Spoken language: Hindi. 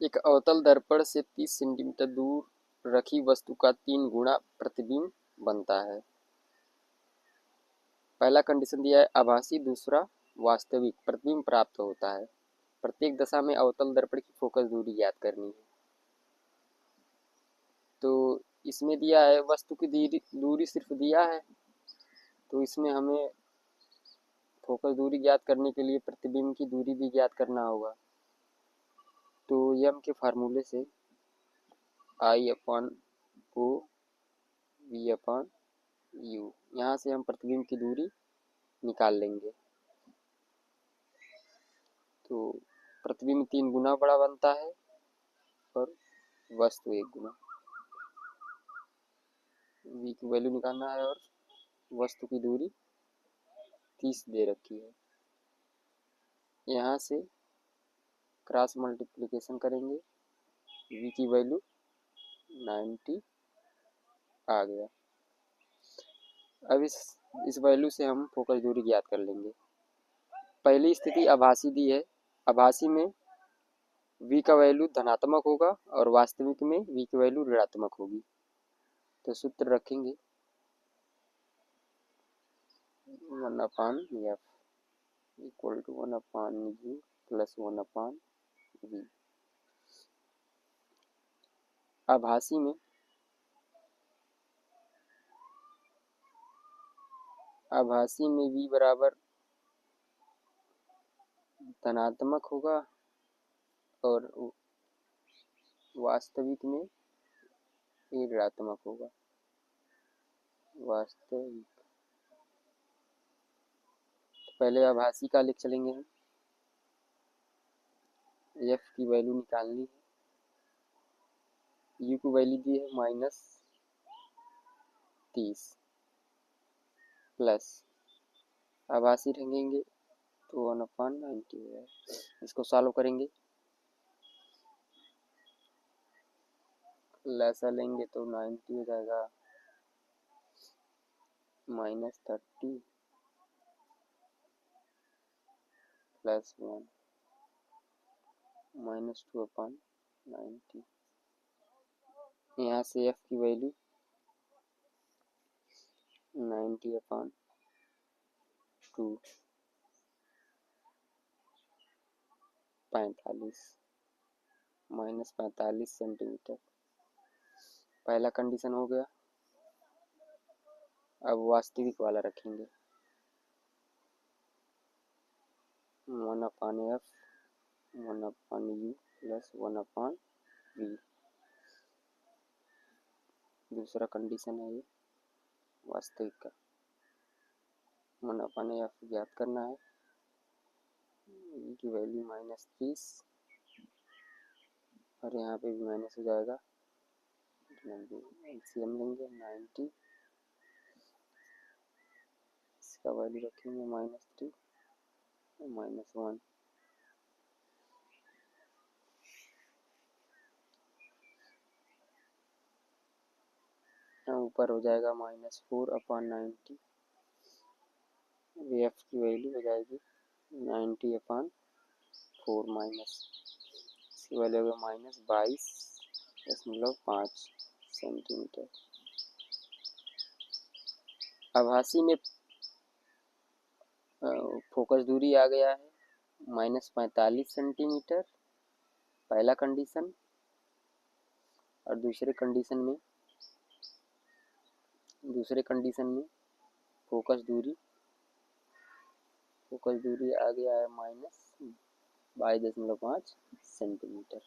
एक अवतल दर्पण से 30 सेंटीमीटर दूर रखी वस्तु का 3 गुना प्रतिबिंब बनता है। पहला कंडीशन दिया है आभासी, दूसरा वास्तविक प्रतिबिंब प्राप्त होता है। प्रत्येक दशा में अवतल दर्पण की फोकस दूरी ज्ञात करनी है। तो इसमें दिया है वस्तु की दूरी सिर्फ दिया है, तो इसमें हमें फोकस दूरी ज्ञात करने के लिए प्रतिबिंब की दूरी भी ज्ञात करना होगा। तो यम के फार्मूले से I upon O V upon U, यहाँ से हम प्रतिबिंब की दूरी निकाल लेंगे। तो प्रतिबिंब 3 गुना बड़ा बनता है और वस्तु 1 गुना। वी की वैल्यू निकालना है और वस्तु की दूरी 30 दे रखी है। यहाँ से क्रॉस मल्टीप्लिकेशन करेंगे, वी की वैल्यू 90 आ गया। अब इस वैल्यू से हम फोकस दूरी ज्ञात कर लेंगे। पहली स्थिति आभासी दी है, आभासी में v का वैल्यू धनात्मक होगा और वास्तविक में v की वैल्यू ऋणात्मक होगी। तो सूत्र रखेंगे 1/f equal to 1/u plus 1/v। आभासी में v बराबर धनात्मक होगा और वास्तविक में ये ऋणात्मक होगा। वास्तविक पहले आभासी का लिख चलेंगे हम। एफ की वैल्यू निकालनी है, यू की वैल्यू दी है -30 प्लस आभासी रखेंगे तो 1/90 है। इसको सॉल्व करेंगे, लैसा लेंगे तो 90 हो जाएगा -30 प्लस 1 -2/90। यहाँ से एफ की वैल्यू 90/2 45 सेंटीमीटर। पहला कंडीशन हो गया। अब वास्तविक वाला रखेंगे 1/f 1/u प्लस 1/v। दूसरा कंडीशन है ये वास्तविक का, 1/f ज्ञात करना है, v की वैल्यू -30 और यहाँ पे भी माइनस हो जाएगा, एलसीएम लेंगे 90, इसका वैल्यू रखेंगे -3 -1। ऊपर हो जाएगा -4/90। एफ की वैल्यू हो जाएगी 90/4 माइनस, इसकी वैल्यू होगा -22.5 सेंटीमीटर। आभासी में फोकस दूरी आ गया है -45 सेंटीमीटर पहला कंडीशन, और दूसरे कंडीशन में फोकस दूरी आ गया है -22.5 सेंटीमीटर।